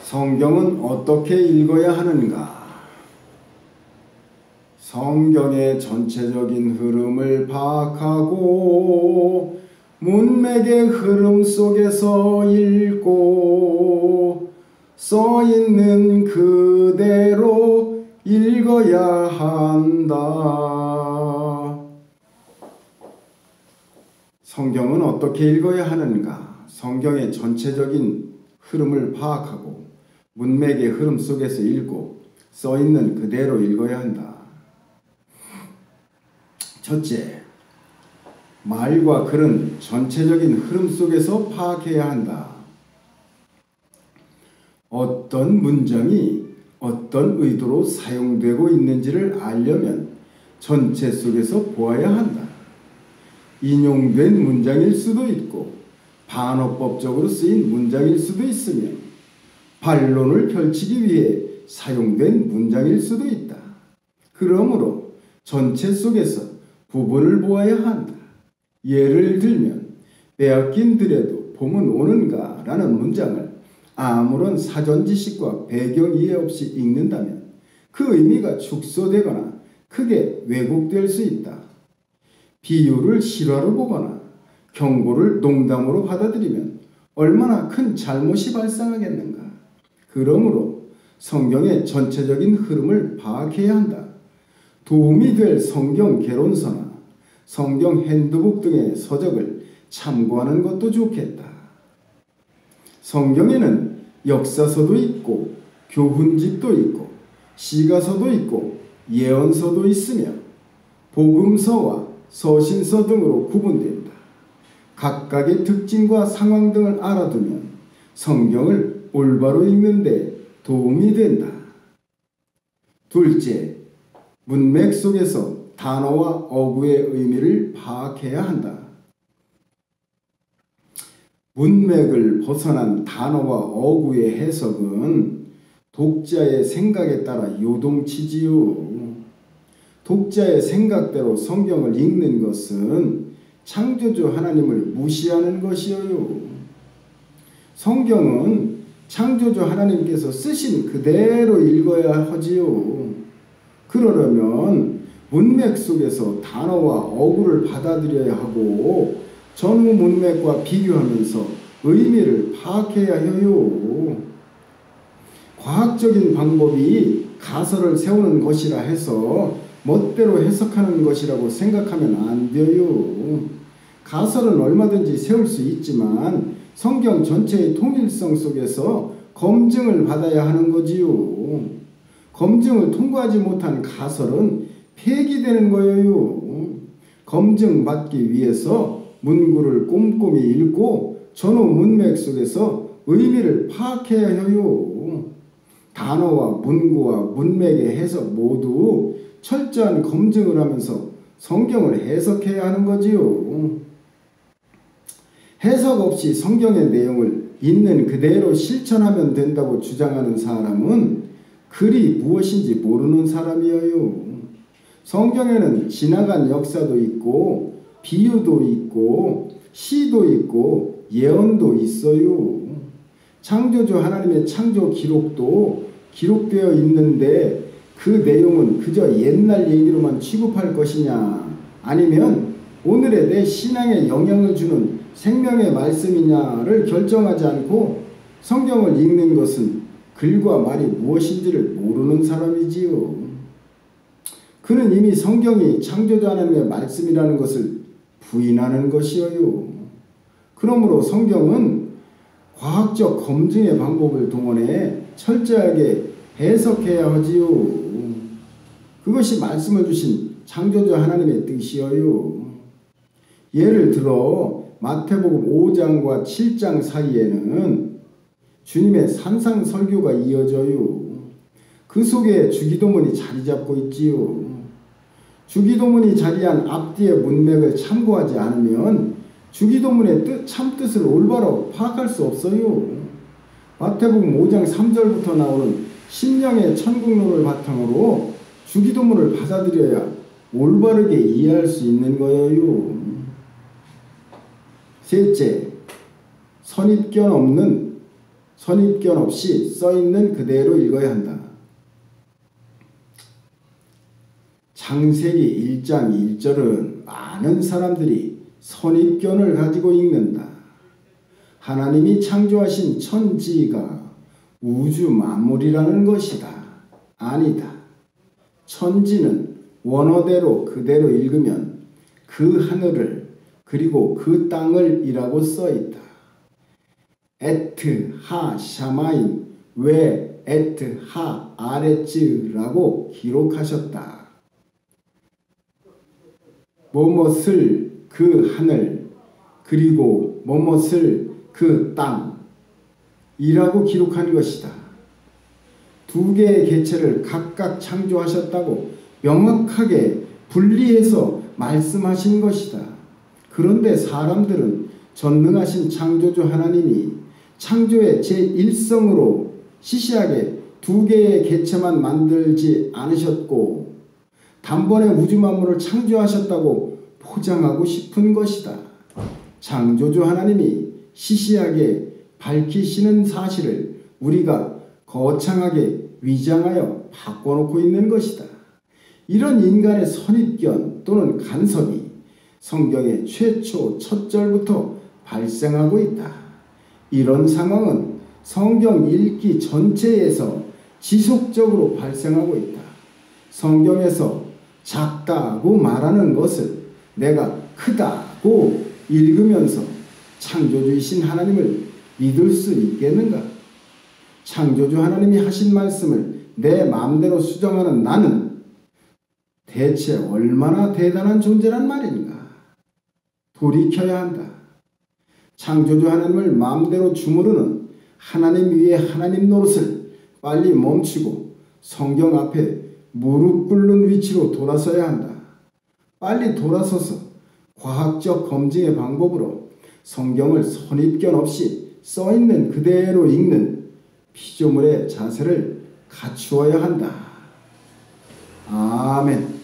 성경은 어떻게 읽어야 하는가? 성경의 전체적인 흐름을 파악하고 문맥의 흐름 속에서 읽고 써있는 그대로 읽어야 한다. 성경은 어떻게 읽어야 하는가? 성경의 전체적인 흐름을 파악하고 문맥의 흐름 속에서 읽고 써있는 그대로 읽어야 한다. 첫째, 말과 글은 전체적인 흐름 속에서 파악해야 한다. 어떤 문장이 어떤 의도로 사용되고 있는지를 알려면 전체 속에서 보아야 한다. 인용된 문장일 수도 있고 반어법적으로 쓰인 문장일 수도 있으며 반론을 펼치기 위해 사용된 문장일 수도 있다. 그러므로 전체 속에서 부분을 보아야 한다. 예를 들면 빼앗긴 들에도 봄은 오는가 라는 문장을 아무런 사전 지식과 배경 이해 없이 읽는다면 그 의미가 축소되거나 크게 왜곡될 수 있다. 비유를 실화로 보거나 경고를 농담으로 받아들이면 얼마나 큰 잘못이 발생하겠는가. 그러므로 성경의 전체적인 흐름을 파악해야 한다. 도움이 될 성경 개론서나 성경 핸드북 등의 서적을 참고하는 것도 좋겠다. 성경에는 역사서도 있고 교훈집도 있고 시가서도 있고 예언서도 있으며 복음서와 서신서 등으로 구분된다. 각각의 특징과 상황 등을 알아두면 성경을 올바로 읽는 데 도움이 된다. 둘째, 문맥 속에서 단어와 어구의 의미를 파악해야 한다. 문맥을 벗어난 단어와 어구의 해석은 독자의 생각에 따라 요동치지요. 독자의 생각대로 성경을 읽는 것은 창조주 하나님을 무시하는 것이요. 성경은 창조주 하나님께서 쓰신 그대로 읽어야 하지요. 그러려면 문맥 속에서 단어와 어구를 받아들여야 하고 전후 문맥과 비교하면서 의미를 파악해야 해요. 과학적인 방법이 가설을 세우는 것이라 해서 멋대로 해석하는 것이라고 생각하면 안 돼요. 가설은 얼마든지 세울 수 있지만 성경 전체의 통일성 속에서 검증을 받아야 하는 거지요. 검증을 통과하지 못한 가설은 폐기되는 거예요. 검증받기 위해서 문구를 꼼꼼히 읽고 전후 문맥 속에서 의미를 파악해야 해요. 단어와 문구와 문맥의 해석 모두 철저한 검증을 하면서 성경을 해석해야 하는 거지요. 해석 없이 성경의 내용을 있는 그대로 실천하면 된다고 주장하는 사람은 글이 무엇인지 모르는 사람이에요. 성경에는 지나간 역사도 있고 비유도 있고 시도 있고 예언도 있어요. 창조주 하나님의 창조 기록도 기록되어 있는데 그 내용은 그저 옛날 얘기로만 취급할 것이냐 아니면 오늘의 내 신앙에 영향을 주는 생명의 말씀이냐를 결정하지 않고 성경을 읽는 것은 글과 말이 무엇인지를 모르는 사람이지요. 그는 이미 성경이 창조주 하나님의 말씀이라는 것을 부인하는 것이에요. 그러므로 성경은 과학적 검증의 방법을 동원해 철저하게 해석해야 하지요. 그것이 말씀을 주신 창조주 하나님의 뜻이에요. 예를 들어 마태복음 5장과 7장 사이에는 주님의 산상 설교가 이어져요. 그 속에 주기도문이 자리 잡고 있지요. 주기도문이 자리한 앞뒤의 문맥을 참고하지 않으면 주기도문의 참뜻을 올바로 파악할 수 없어요. 마태복음 5장 3절부터 나오는 신령의 천국론을 바탕으로 주기도문을 받아들여야 올바르게 이해할 수 있는 거예요. 셋째, 선입견 없는 선입견 없이 써있는 그대로 읽어야 한다. 창세기 1장 1절은 많은 사람들이 선입견을 가지고 읽는다. 하나님이 창조하신 천지가 우주 만물이라는 것이다. 아니다. 천지는 원어대로 그대로 읽으면 그 하늘을 그리고 그 땅을 이라고 써있다. 에트 하 샤마인 왜 에트 하 아레츠라고 기록하셨다. 뭐뭇을 그 하늘 그리고 뭐뭇을 그 땅이라고 기록한 것이다. 두 개의 개체를 각각 창조하셨다고 명확하게 분리해서 말씀하신 것이다. 그런데 사람들은 전능하신 창조주 하나님이 창조의 제1성으로 시시하게 두 개의 개체만 만들지 않으셨고 단번에 우주 만물을 창조하셨다고 포장하고 싶은 것이다. 창조주 하나님이 시시하게 밝히시는 사실을 우리가 거창하게 위장하여 바꿔놓고 있는 것이다. 이런 인간의 선입견 또는 간섭이 성경의 최초 첫 절부터 발생하고 있다. 이런 상황은 성경 읽기 전체에서 지속적으로 발생하고 있다. 성경에서 작다고 말하는 것을 내가 크다고 읽으면서 창조주이신 하나님을 믿을 수 있겠는가? 창조주 하나님이 하신 말씀을 내 마음대로 수정하는 나는 대체 얼마나 대단한 존재란 말인가? 돌이켜야 한다. 창조주 하나님을 마음대로 주무르는 하나님 위에 하나님 노릇을 빨리 멈추고 성경 앞에 무릎 꿇는 위치로 돌아서야 한다. 빨리 돌아서서 과학적 검증의 방법으로 성경을 선입견 없이 써있는 그대로 읽는 피조물의 자세를 갖추어야 한다. 아멘.